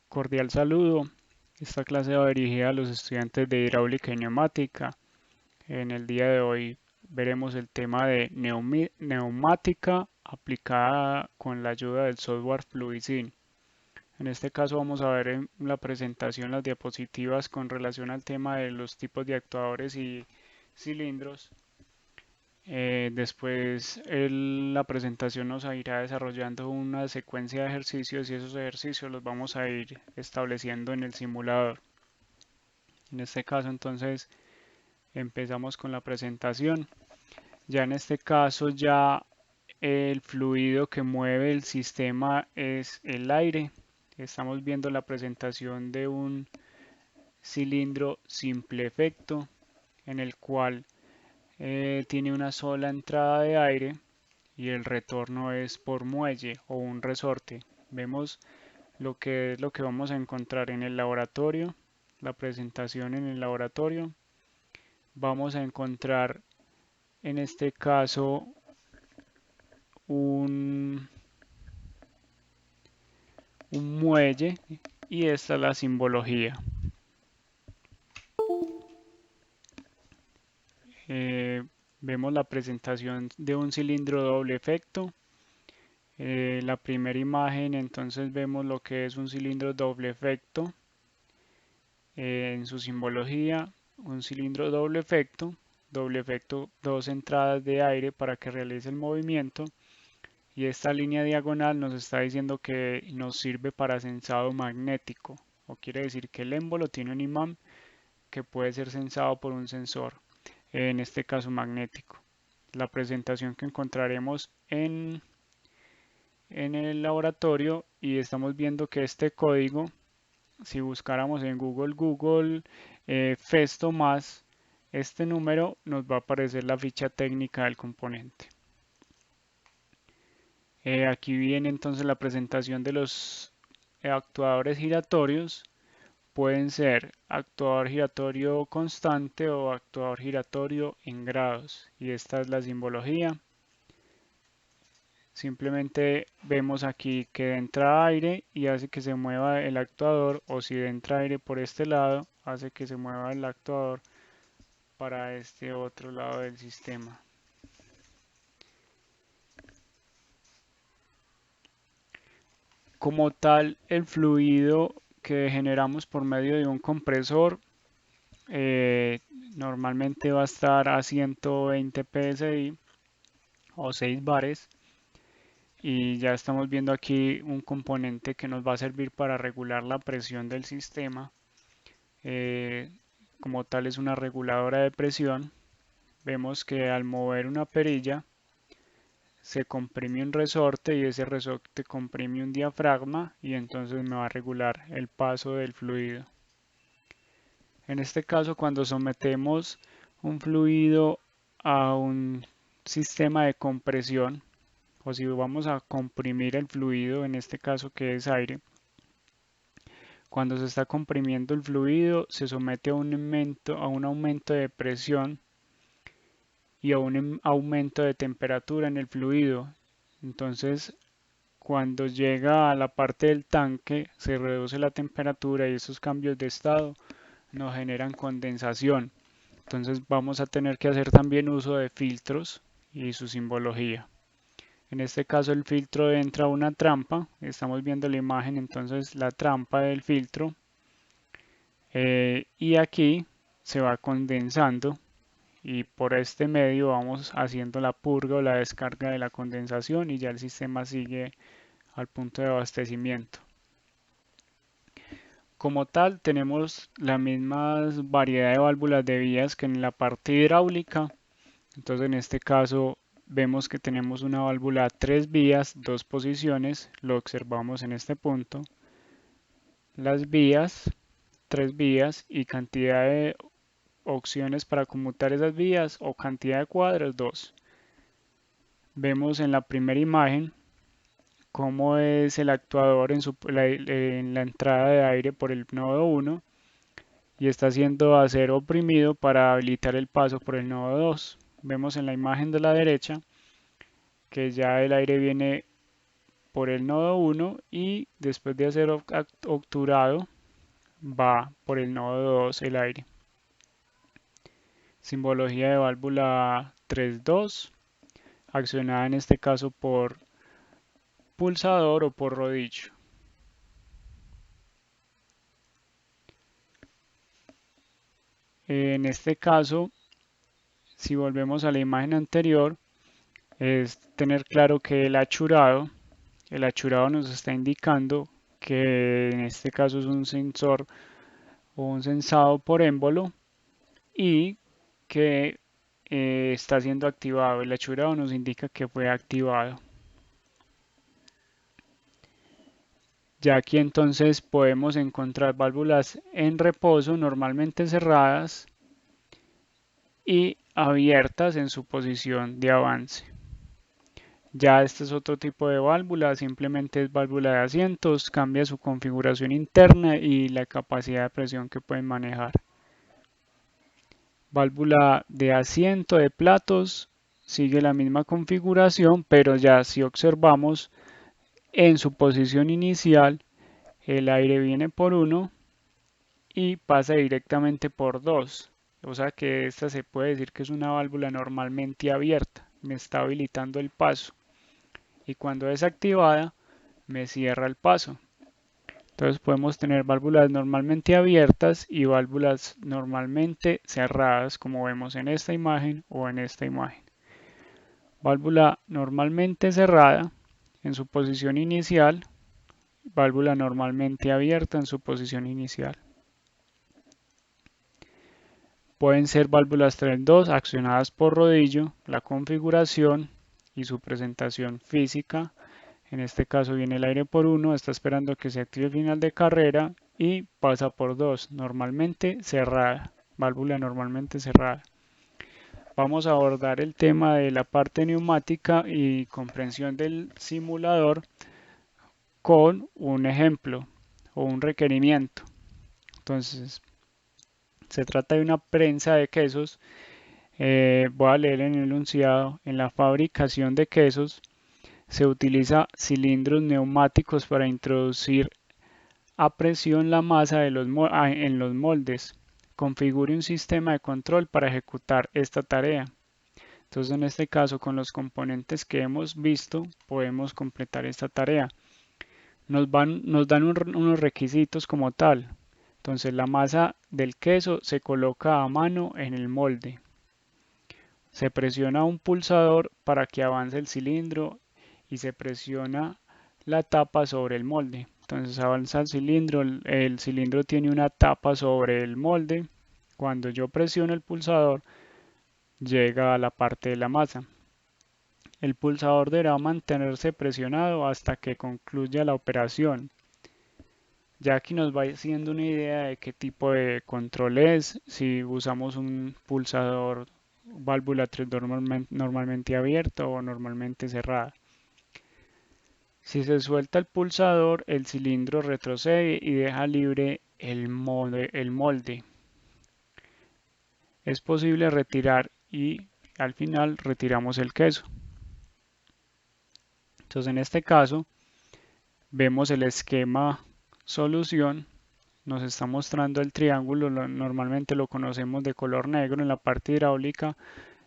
Cordial saludo. Esta clase va dirigida a los estudiantes de hidráulica y neumática. En el día de hoy veremos el tema de neumática aplicada con la ayuda del software Fluisin. En este caso vamos a ver en la presentación las diapositivas con relación al tema de los tipos de actuadores y cilindros. Después la presentación nos irá desarrollando una secuencia de ejercicios y esos ejercicios los vamos a ir estableciendo en el simulador. En este caso entonces empezamos con la presentación. Ya en este caso ya el fluido que mueve el sistema es el aire. Estamos viendo la presentación de un cilindro simple efecto en el cual tiene una sola entrada de aire y el retorno es por muelle o un resorte. Vemos lo que es lo que vamos a encontrar en el laboratorio, la presentación en el laboratorio. Vamos a encontrar en este caso un, un muelle y esta es la simbología. Eh, Vemos la presentación de un cilindro doble efecto. La primera imagen entonces vemos lo que es un cilindro doble efecto en su simbología, un cilindro doble efecto, dos entradas de aire para que realice el movimiento y esta línea diagonal nos está diciendo que nos sirve para sensado magnético o quiere decir que el émbolo tiene un imán que puede ser sensado por un sensor, en este caso magnético. La presentación que encontraremos en el laboratorio y estamos viendo que este código, si buscáramos en Google Festo más este número, nos va a aparecer la ficha técnica del componente. Aquí viene entonces la presentación de los actuadores giratorios. Pueden ser actuador giratorio constante o actuador giratorio en grados. Y esta es la simbología. Simplemente vemos aquí que entra aire y hace que se mueva el actuador, o si entra aire por este lado, hace que se mueva el actuador para este otro lado del sistema. Como tal, el fluido que generamos por medio de un compresor eh, normalmente va a estar a 120 psi o 6 bares y ya estamos viendo aquí un componente que nos va a servir para regular la presión del sistema. Eh, Como tal es una reguladora de presión. Vemos que al mover una perilla se comprime un resorte y ese resorte comprime un diafragma y entonces me va a regular el paso del fluido. En este caso, cuando sometemos un fluido a un sistema de compresión, o si vamos a comprimir el fluido, en este caso que es aire, cuando se está comprimiendo el fluido, se somete a un aumento de presión y a un aumento de temperatura en el fluido. Entonces, cuando llega a la parte del tanque, se reduce la temperatura y esos cambios de estado nos generan condensación. Entonces vamos a tener que hacer también uso de filtros y su simbología. En este caso el filtro entra a una trampa, estamos viendo la imagen, entonces la trampa del filtro y aquí se va condensando y por este medio vamos haciendo la purga o la descarga de la condensación y ya el sistema sigue al punto de abastecimiento. Como tal, tenemos la misma variedad de válvulas de vías que en la parte hidráulica. Entonces, en este caso, vemos que tenemos una válvula 3 vías, 2 posiciones. Lo observamos en este punto. Las vías, 3 vías y cantidad de opciones para conmutar esas vías o cantidad de cuadros, 2. Vemos en la primera imagen cómo es el actuador en la entrada de aire por el nodo 1 y está siendo acero oprimido para habilitar el paso por el nodo 2. Vemos en la imagen de la derecha que ya el aire viene por el nodo 1 y después de hacer obturado va por el nodo 2 el aire. Simbología de válvula 3.2, accionada en este caso por pulsador o por rodillo. En este caso, si volvemos a la imagen anterior, es tener claro que el achurado nos está indicando que en este caso es un sensor o un sensado por émbolo y que está siendo activado. El achurado nos indica que fue activado. Ya aquí entonces podemos encontrar válvulas en reposo, normalmente cerradas y abiertas en su posición de avance. Ya este es otro tipo de válvula, simplemente es válvula de asientos, cambia su configuración interna y la capacidad de presión que pueden manejar. Válvula de asiento de platos sigue la misma configuración, pero ya si observamos en su posición inicial, el aire viene por 1 y pasa directamente por 2. O sea que esta se puede decir que es una válvula normalmente abierta, me está habilitando el paso. Y cuando es activada, me cierra el paso. Entonces podemos tener válvulas normalmente abiertas y válvulas normalmente cerradas, como vemos en esta imagen o en esta imagen. Válvula normalmente cerrada en su posición inicial, válvula normalmente abierta en su posición inicial. Pueden ser válvulas 3.2 accionadas por rodillo, la configuración y su presentación física. En este caso viene el aire por 1, está esperando que se active el final de carrera y pasa por 2, normalmente cerrada, válvula normalmente cerrada. Vamos a abordar el tema de la parte neumática y comprensión del simulador con un ejemplo o un requerimiento. Entonces, se trata de una prensa de quesos. Voy a leer en el enunciado. En la fabricación de quesos se utiliza cilindros neumáticos para introducir a presión la masa de en los moldes. Configure un sistema de control para ejecutar esta tarea. Entonces, en este caso, con los componentes que hemos visto, podemos completar esta tarea. Nos dan unos requisitos como tal. Entonces, la masa del queso se coloca a mano en el molde. Se presiona un pulsador para que avance el cilindro y se presiona la tapa sobre el molde. Entonces avanza el cilindro tiene una tapa sobre el molde. Cuando yo presiono el pulsador, llega a la parte de la masa. El pulsador deberá mantenerse presionado hasta que concluya la operación. Ya aquí nos va haciendo una idea de qué tipo de control es, si usamos un pulsador válvula 3 normalmente abierta o normalmente cerrada. Si se suelta el pulsador, el cilindro retrocede y deja libre el molde. Es posible retirar y al final retiramos el queso. Entonces en este caso vemos el esquema solución. Nos está mostrando el triángulo, normalmente lo conocemos de color negro en la parte hidráulica,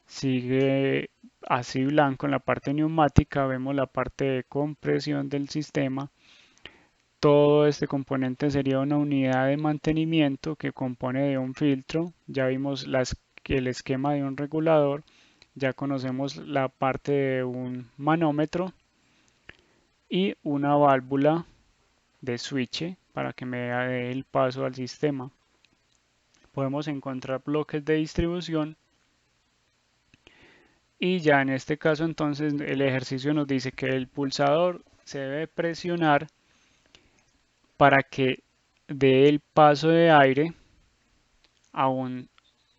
sigue así blanco en la parte neumática, vemos la parte de compresión del sistema. Todo este componente sería una unidad de mantenimiento que compone de un filtro, ya vimos el esquema de un regulador, ya conocemos la parte de un manómetro y una válvula de switch para que me dé el paso al sistema. Podemos encontrar bloques de distribución y ya en este caso entonces el ejercicio nos dice que el pulsador se debe presionar para que dé el paso de aire a un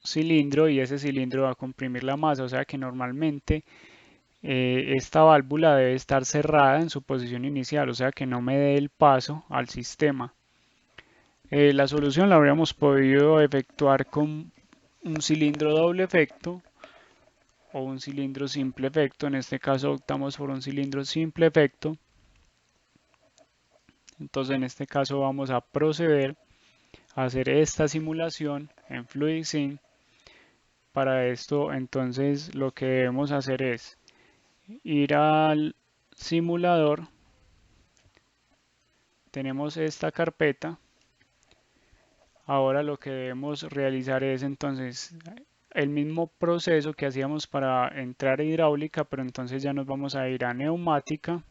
cilindro y ese cilindro va a comprimir la masa, o sea que normalmente esta válvula debe estar cerrada en su posición inicial, o sea que no me dé el paso al sistema. La solución la habríamos podido efectuar con un cilindro doble efecto o un cilindro simple efecto. En este caso optamos por un cilindro simple efecto Entonces en este caso vamos a proceder a hacer esta simulación en FluidSim. Para esto entonces lo que debemos hacer es ir al simulador, tenemos esta carpeta. Ahora lo que debemos realizar es entonces el mismo proceso que hacíamos para entrar a hidráulica, pero entonces ya nos vamos a ir a neumática,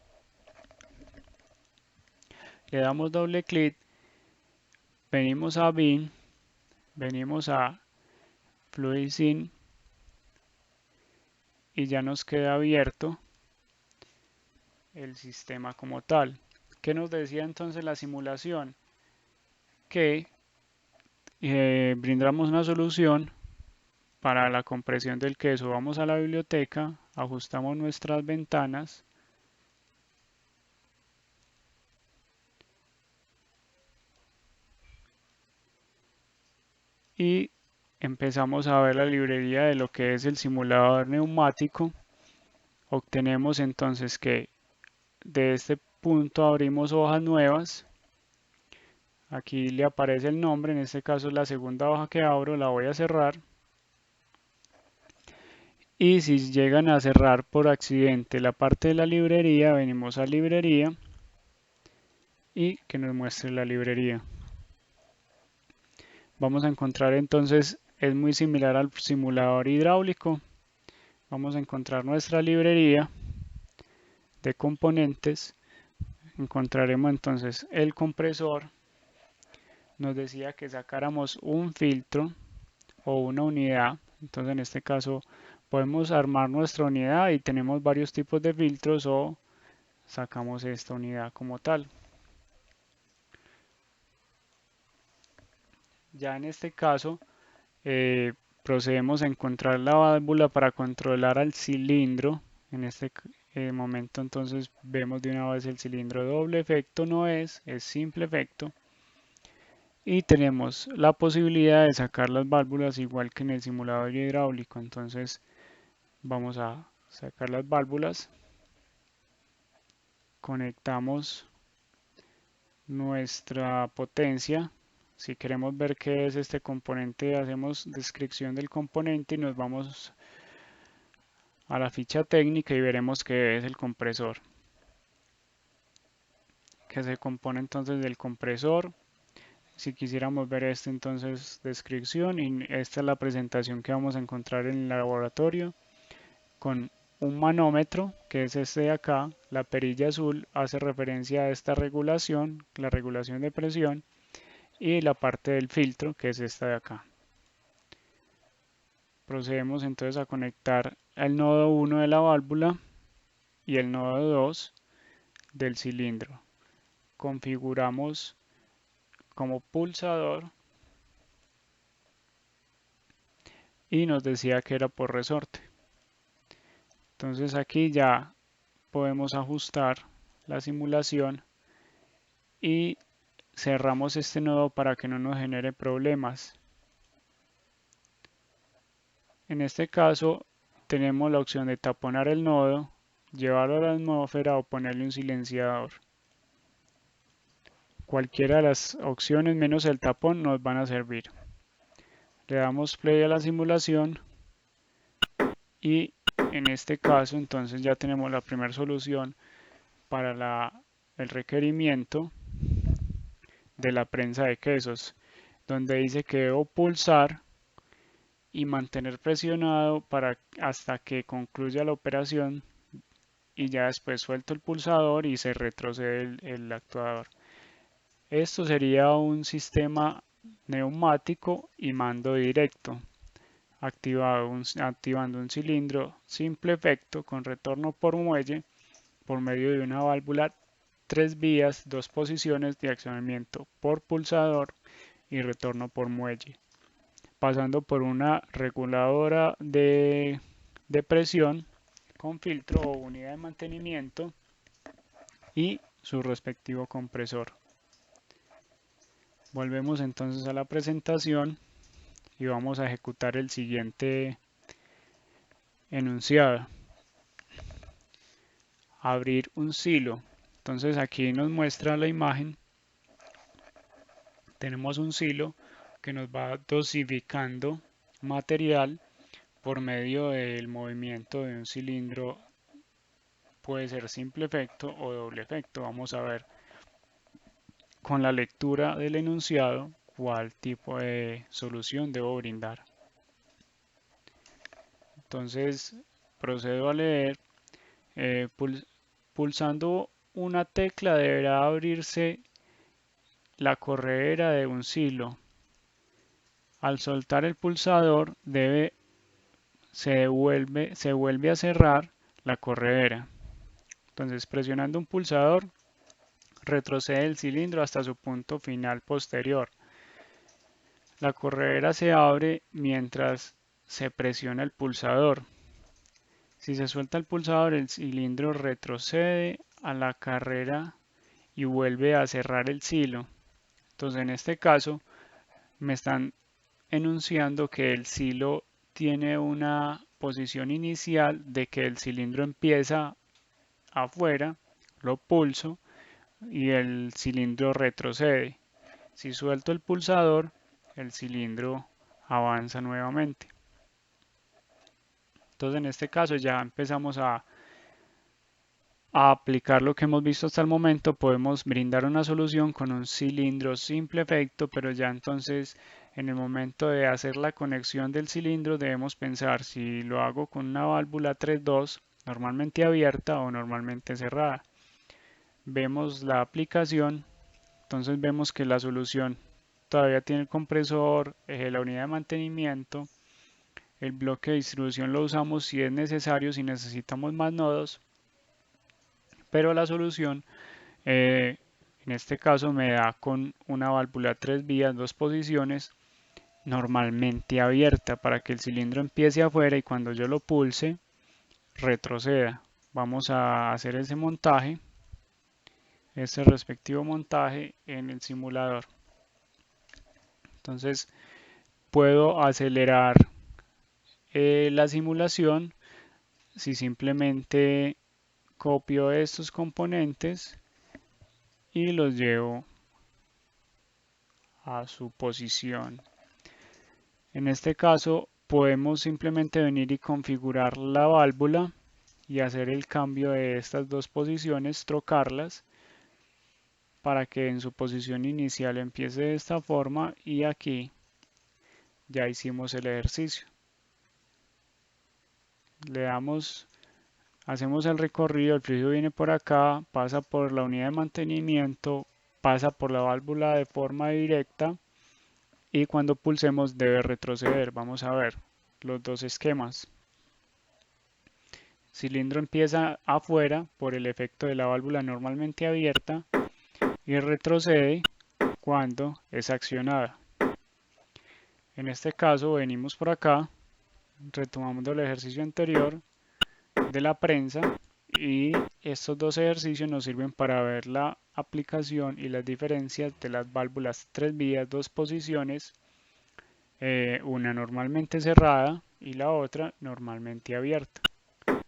le damos doble clic, venimos a BIM, venimos a FluidSim y ya nos queda abierto el sistema como tal. ¿Qué nos decía entonces la simulación? Que brindamos una solución para la compresión del queso. Vamos a la biblioteca, ajustamos nuestras ventanas y empezamos a ver la librería de lo que es el simulador neumático. Obtenemos entonces que de este punto abrimos hojas nuevas. Aquí le aparece el nombre, en este caso es la segunda hoja que abro, la voy a cerrar. Y si llegan a cerrar por accidente la parte de la librería, venimos a librería y que nos muestre la librería. Vamos a encontrar entonces, es muy similar al simulador hidráulico. Vamos a encontrar nuestra librería de componentes. Encontraremos entonces el compresor. Nos decía que sacáramos un filtro o una unidad. Entonces en este caso podemos armar nuestra unidad y tenemos varios tipos de filtros o sacamos esta unidad como tal. Ya en este caso procedemos a encontrar la válvula para controlar al cilindro. En este momento entonces vemos de una vez el cilindro doble efecto no es simple efecto. Y tenemos la posibilidad de sacar las válvulas igual que en el simulador hidráulico. Entonces vamos a sacar las válvulas, conectamos nuestra potencia. Si queremos ver qué es este componente, hacemos descripción del componente y nos vamos a la ficha técnica y veremos qué es el compresor, que se compone entonces del compresor. Si quisiéramos ver esto, entonces descripción, y esta es la presentación que vamos a encontrar en el laboratorio con un manómetro, que es este de acá. La perilla azul hace referencia a esta regulación, la regulación de presión, y la parte del filtro, que es esta de acá. Procedemos entonces a conectar el nodo 1 de la válvula y el nodo 2 del cilindro. Configuramos como pulsador y nos decía que era por resorte. Entonces aquí ya podemos ajustar la simulación y cerramos este nodo para que no nos genere problemas. En este caso tenemos la opción de taponar el nodo, llevarlo a la atmósfera o ponerle un silenciador. Cualquiera de las opciones menos el tapón nos van a servir. Le damos play a la simulación y en este caso entonces ya tenemos la primera solución para el requerimiento de la prensa de quesos, donde dice que debo pulsar y mantener presionado hasta que concluya la operación y ya después suelto el pulsador y se retrocede el actuador. Esto sería un sistema neumático y mando directo, activando un cilindro simple efecto con retorno por muelle por medio de una válvula 3 vías, 2 posiciones de accionamiento por pulsador y retorno por muelle, pasando por una reguladora de presión con filtro o unidad de mantenimiento y su respectivo compresor. Volvemos entonces a la presentación y vamos a ejecutar el siguiente enunciado. Abrir un silo. Entonces aquí nos muestra la imagen tenemos un silo que nos va dosificando material por medio del movimiento de un cilindro. Puede ser simple efecto o doble efecto. Vamos a ver con la lectura del enunciado cuál tipo de solución debo brindar. Entonces procedo a leer. Pulsando una tecla deberá abrirse la corredera de un silo. Al soltar el pulsador se vuelve a cerrar la corredera. Entonces, presionando un pulsador, retrocede el cilindro hasta su punto final posterior. La corredera se abre mientras se presiona el pulsador. Si se suelta el pulsador, el cilindro retrocede a la carrera y vuelve a cerrar el silo. Entonces, en este caso, me están enunciando que el silo tiene una posición inicial de que el cilindro empieza afuera, lo pulso y el cilindro retrocede. Si suelto el pulsador, el cilindro avanza nuevamente. Entonces en este caso ya empezamos a aplicar lo que hemos visto hasta el momento. Podemos brindar una solución con un cilindro simple efecto, pero ya entonces en el momento de hacer la conexión del cilindro debemos pensar si lo hago con una válvula 3.2 normalmente abierta o normalmente cerrada. Vemos la aplicación, entonces vemos que la solución todavía tiene el compresor, la unidad de mantenimiento, el bloque de distribución lo usamos si es necesario, si necesitamos más nodos, pero la solución en este caso me da con una válvula 3 vías, 2 posiciones, normalmente abierta para que el cilindro empiece afuera y cuando yo lo pulse retroceda. Vamos a hacer ese montaje, este respectivo montaje en el simulador. Entonces puedo acelerar la simulación si simplemente copio estos componentes y los llevo a su posición. En este caso podemos simplemente venir y configurar la válvula y hacer el cambio de estas dos posiciones, trocarlas para que en su posición inicial empiece de esta forma y aquí ya hicimos el ejercicio. Le damos, hacemos el recorrido, el fluido viene por acá, pasa por la unidad de mantenimiento, pasa por la válvula de forma directa y cuando pulsemos debe retroceder. Vamos a ver los dos esquemas. El cilindro empieza afuera por el efecto de la válvula normalmente abierta y retrocede cuando es accionada. En este caso venimos por acá, retomamos el ejercicio anterior de la prensa y estos dos ejercicios nos sirven para ver la aplicación y las diferencias de las válvulas 3 vías, 2 posiciones, una normalmente cerrada y la otra normalmente abierta.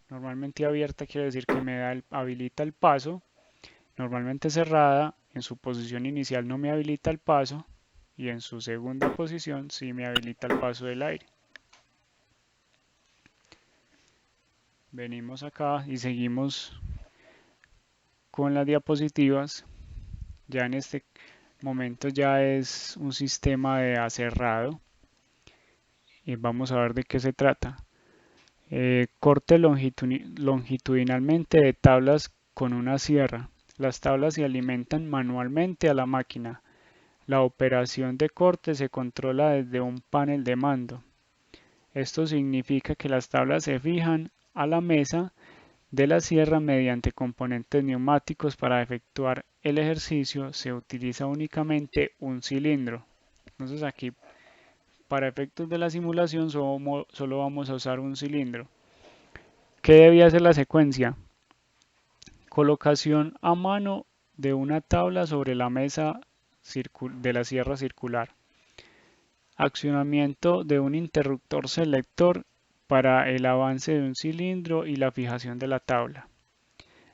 Normalmente abierta quiere decir que habilita el paso. Normalmente cerrada, en su posición inicial no me habilita el paso y en su segunda posición sí me habilita el paso del aire. Venimos acá y seguimos con las diapositivas. Ya en este momento ya es un sistema de aserrado y vamos a ver de qué se trata. Corte longitudinalmente de tablas con una sierra. Las tablas se alimentan manualmente a la máquina. La operación de corte se controla desde un panel de mando. Esto significa que las tablas se fijan a la mesa de la sierra mediante componentes neumáticos. Para efectuar el ejercicio se utiliza únicamente un cilindro. Entonces aquí para efectos de la simulación solo vamos a usar un cilindro. ¿Qué debía ser la secuencia? Colocación a mano de una tabla sobre la mesa de la sierra circular. Accionamiento de un interruptor selector para el avance de un cilindro y la fijación de la tabla.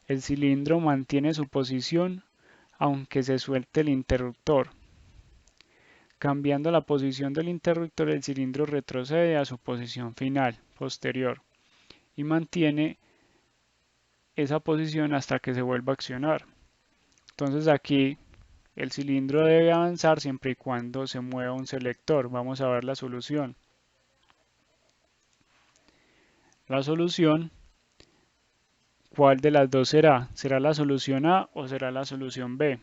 El cilindro mantiene su posición aunque se suelte el interruptor. Cambiando la posición del interruptor, el cilindro retrocede a su posición final, posterior, y mantiene esa posición hasta que se vuelva a accionar. Entonces aquí el cilindro debe avanzar siempre y cuando se mueva un selector. Vamos a ver la solución. La solución, ¿cuál de las dos será? ¿Será la solución A o será la solución B?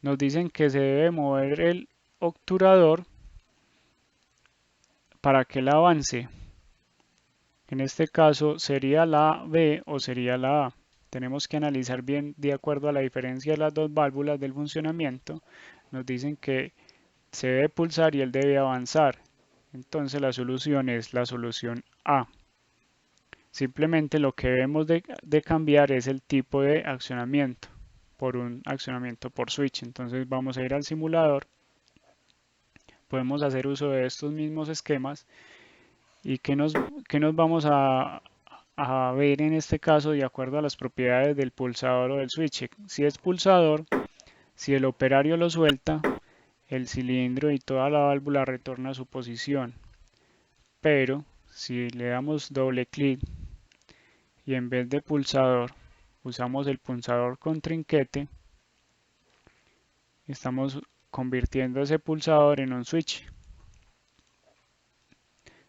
Nos dicen que se debe mover el obturador para que él avance. En este caso, ¿sería la B o sería la A? Tenemos que analizar bien de acuerdo a la diferencia de las dos válvulas del funcionamiento. Nos dicen que se debe pulsar y él debe avanzar. Entonces la solución es la solución A. Simplemente lo que debemos de cambiar es el tipo de accionamiento por un accionamiento por switch. Entonces vamos a ir al simulador. Podemos hacer uso de estos mismos esquemas. ¿Y qué nos vamos a ver en este caso de acuerdo a las propiedades del pulsador o del switch? Si es pulsador, si el operario lo suelta, el cilindro y toda la válvula retorna a su posición. Pero si le damos doble clic y en vez de pulsador usamos el pulsador con trinquete, estamos convirtiendo ese pulsador en un switch.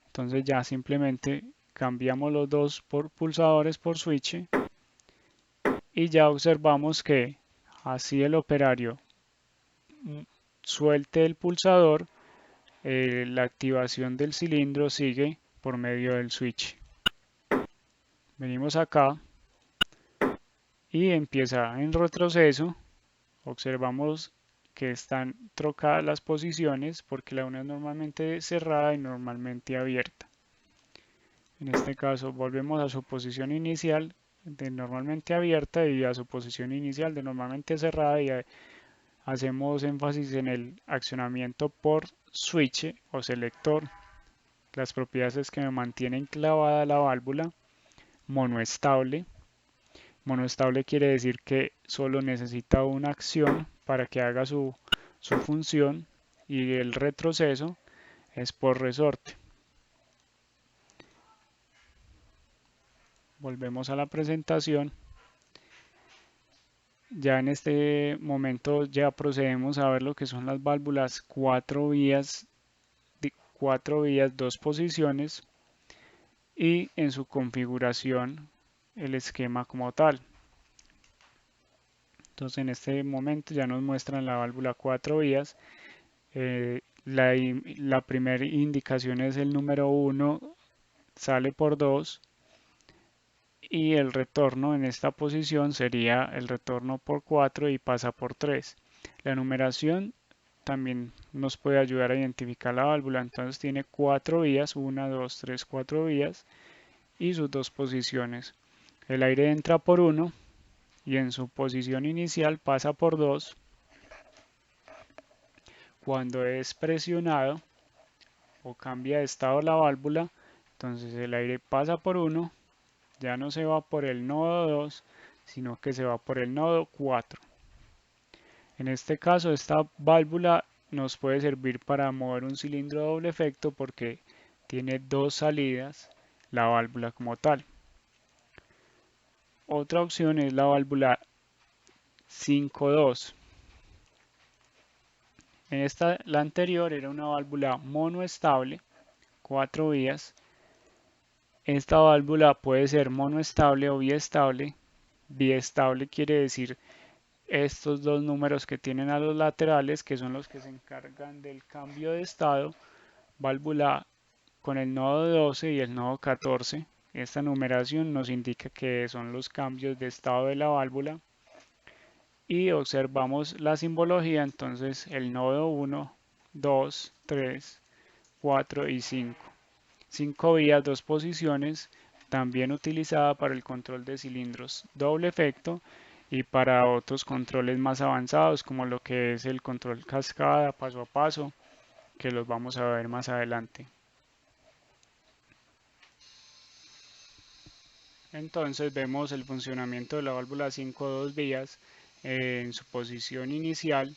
Entonces ya simplemente cambiamos los dos pulsadores por switch y ya observamos que así el operario suelte el pulsador, la activación del cilindro sigue por medio del switch. Venimos acá y empieza en retroceso. Observamos que están trocadas las posiciones porque la una es normalmente cerrada y normalmente abierta. En este caso volvemos a su posición inicial de normalmente abierta y a su posición inicial de normalmente cerrada, y hacemos énfasis en el accionamiento por switch o selector. Las propiedades que me mantienen clavada la válvula. Monoestable. Monoestable quiere decir que solo necesita una acción para que haga su función, y el retroceso es por resorte. Volvemos a la presentación. Ya en este momento ya procedemos a ver lo que son las válvulas 4 vías, dos posiciones, y en su configuración el esquema como tal. Entonces en este momento ya nos muestran la válvula 4 vías. La primera indicación es el número 1, sale por 2, y el retorno en esta posición sería el retorno por 4 y pasa por 3. La numeración también nos puede ayudar a identificar la válvula. Entonces tiene 4 vías, 1, 2, 3, 4 vías y sus dos posiciones. El aire entra por 1 y en su posición inicial pasa por 2. Cuando es presionado o cambia de estado la válvula, entonces el aire pasa por 1, ya no se va por el nodo 2, sino que se va por el nodo 4. En este caso, esta válvula nos puede servir para mover un cilindro de doble efecto porque tiene dos salidas, la válvula como tal. Otra opción es la válvula 5.2. La anterior era una válvula monoestable, 4 vías. Esta válvula puede ser monoestable o biestable. Biestable quiere decir estos dos números que tienen a los laterales, que son los que se encargan del cambio de estado. Válvula con el nodo 12 y el nodo 14. Esta numeración nos indica que son los cambios de estado de la válvula. Y observamos la simbología, entonces el nodo 1, 2, 3, 4 y 5. 5 vías, dos posiciones, también utilizada para el control de cilindros doble efecto y para otros controles más avanzados como lo que es el control cascada paso a paso, que los vamos a ver más adelante. Entonces vemos el funcionamiento de la válvula 5.2 vías en su posición inicial.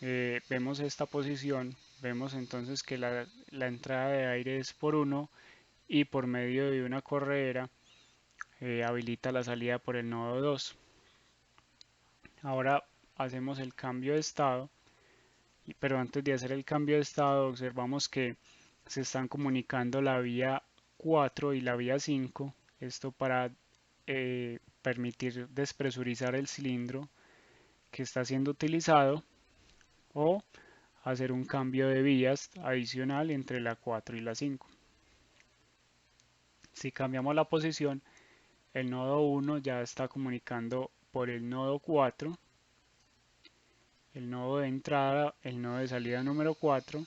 vemos esta posición, vemos entonces que la entrada de aire es por 1 y por medio de una corredera habilita la salida por el nodo 2. Ahora hacemos el cambio de estado, pero antes de hacer el cambio de estado observamos que se están comunicando la vía 4 y la vía 5, esto para permitir despresurizar el cilindro que está siendo utilizado o hacer un cambio de vías adicional entre la 4 y la 5. Si cambiamos la posición, el nodo 1 ya está comunicando por el nodo 4, el nodo de entrada, el nodo de salida número 4,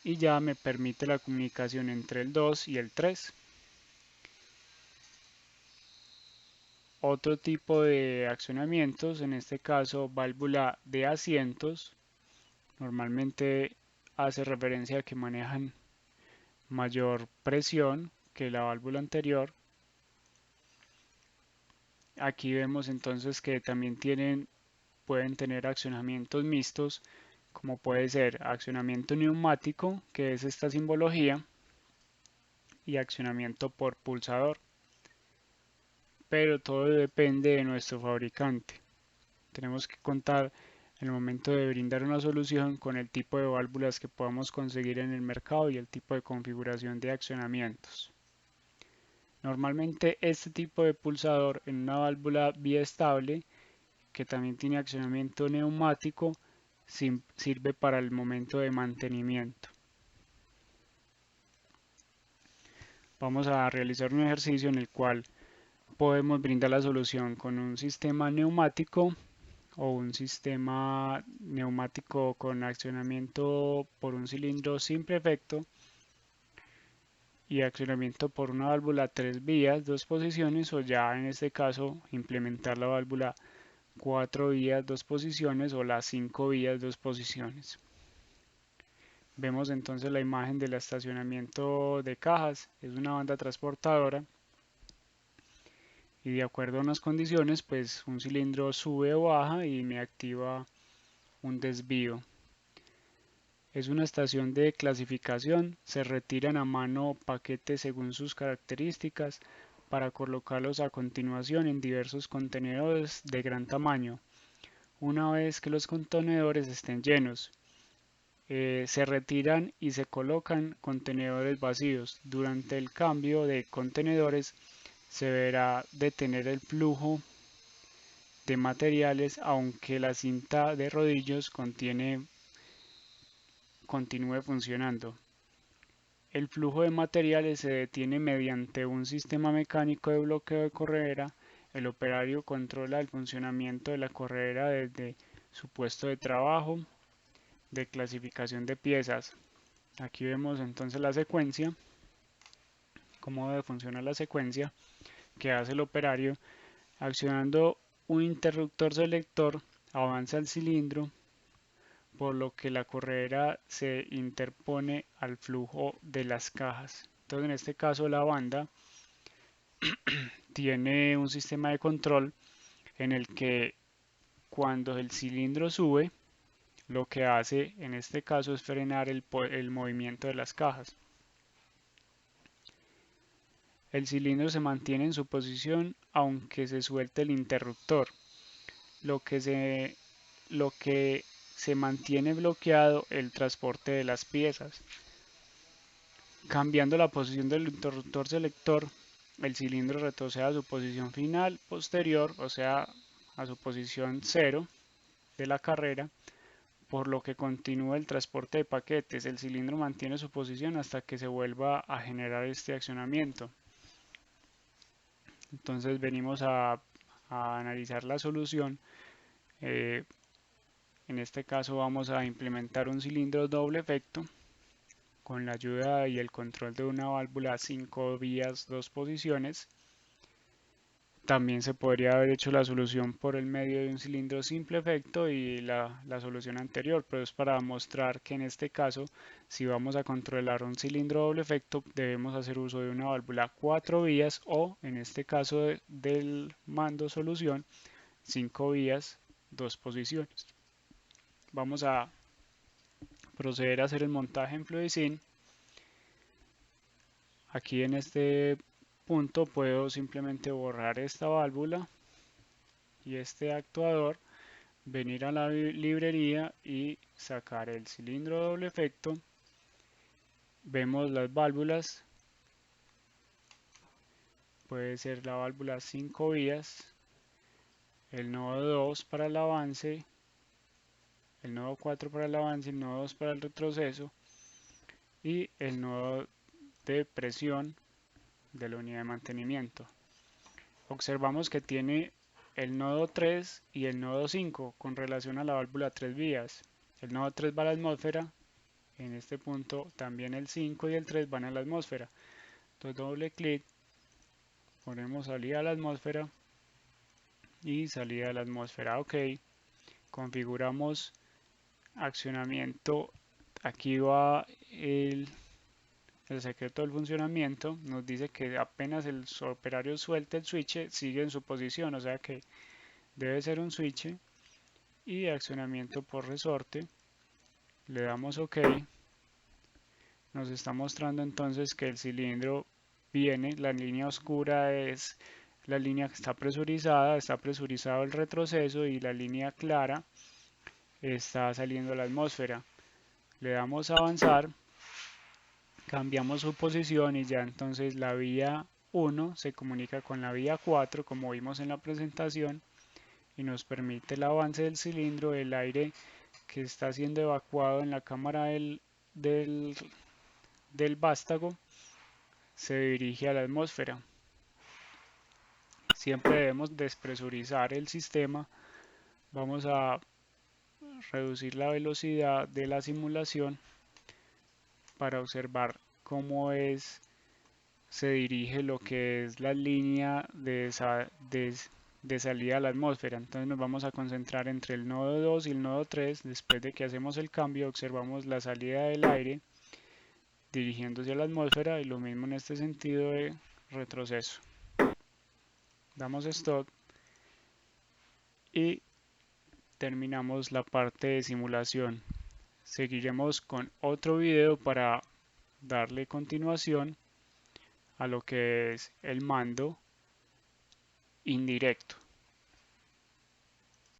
y ya me permite la comunicación entre el 2 y el 3. Otro tipo de accionamientos, en este caso válvula de asientos, normalmente hace referencia a que manejan mayor presión que la válvula anterior. Aquí vemos entonces que también pueden tener accionamientos mixtos, como puede ser accionamiento neumático, que es esta simbología, y accionamiento por pulsador. Pero todo depende de nuestro fabricante. Tenemos que contar en el momento de brindar una solución con el tipo de válvulas que podamos conseguir en el mercado y el tipo de configuración de accionamientos. Normalmente este tipo de pulsador en una válvula biestable que también tiene accionamiento neumático sirve para el momento de mantenimiento. Vamos a realizar un ejercicio en el cual podemos brindar la solución con un sistema neumático o un sistema neumático con accionamiento por un cilindro simple efecto y accionamiento por una válvula 3 vías, 2 posiciones, o ya en este caso implementar la válvula 4 vías, 2 posiciones o las 5 vías, 2 posiciones. Vemos entonces la imagen del estacionamiento de cajas, es una banda transportadora y de acuerdo a unas condiciones pues un cilindro sube o baja y me activa un desvío. Es una estación de clasificación, se retiran a mano paquetes según sus características para colocarlos a continuación en diversos contenedores de gran tamaño. Una vez que los contenedores estén llenos, se retiran y se colocan contenedores vacíos. Durante el cambio de contenedores se deberá detener el flujo de materiales aunque la cinta de rodillos continúe funcionando. El flujo de materiales se detiene mediante un sistema mecánico de bloqueo de corredera. El operario controla el funcionamiento de la corredera desde su puesto de trabajo de clasificación de piezas. Aquí vemos entonces la secuencia, cómo debe funcionar la secuencia que hace el operario. Accionando un interruptor selector avanza el cilindro, por lo que la corredera se interpone al flujo de las cajas. Entonces en este caso la banda tiene un sistema de control en el que cuando el cilindro sube, lo que hace en este caso es frenar el movimiento de las cajas. El cilindro se mantiene en su posición aunque se suelte el interruptor, lo que se mantiene bloqueado el transporte de las piezas. Cambiando la posición del interruptor selector, el cilindro retrocede a su posición final posterior, o sea, a su posición 0 de la carrera, por lo que continúa el transporte de paquetes. El cilindro mantiene su posición hasta que se vuelva a generar este accionamiento. Entonces venimos a analizar la solución. En este caso vamos a implementar un cilindro doble efecto con la ayuda y el control de una válvula 5 vías 2 posiciones. También se podría haber hecho la solución por el medio de un cilindro simple efecto y la solución anterior, pero es para mostrar que en este caso, si vamos a controlar un cilindro doble efecto, debemos hacer uso de una válvula 4 vías o, en este caso del mando solución, 5 vías, 2 posiciones. vamos a proceder a hacer el montaje en FluiDesign. Aquí en este punto puedo simplemente borrar esta válvula y este actuador, venir a la librería y sacar el cilindro doble efecto. Vemos las válvulas, puede ser la válvula 5 vías, el nodo 2 para el avance, el nodo 4 para el avance, el nodo 2 para el retroceso y el nodo de presión de la unidad de mantenimiento. Observamos que tiene el nodo 3 y el nodo 5 con relación a la válvula 3 vías. El nodo 3 va a la atmósfera, en este punto también el 5 y el 3 van a la atmósfera. Entonces doble clic, ponemos salida a la atmósfera y salida de la atmósfera. OK, configuramos accionamiento. Aquí va el secreto del funcionamiento. Nos dice que apenas el operario suelte el switch, sigue en su posición, o sea que debe ser un switch. Y accionamiento por resorte, le damos OK. Nos está mostrando entonces que el cilindro viene, la línea oscura es la línea que está presurizado el retroceso, y la línea clara está saliendo a la atmósfera. Le damos a avanzar, cambiamos su posición y ya entonces la vía 1 se comunica con la vía 4 como vimos en la presentación y nos permite el avance del cilindro. El aire que está siendo evacuado en la cámara del vástago se dirige a la atmósfera. Siempre debemos despresurizar el sistema. Vamos a reducir la velocidad de la simulación para observar cómo se dirige lo que es la línea de salida a la atmósfera. Entonces nos vamos a concentrar entre el nodo 2 y el nodo 3. Después de que hacemos el cambio, observamos la salida del aire dirigiéndose a la atmósfera, y lo mismo en este sentido de retroceso. Damos stop y terminamos la parte de simulación. Seguiremos con otro video para darle continuación a lo que es el mando indirecto.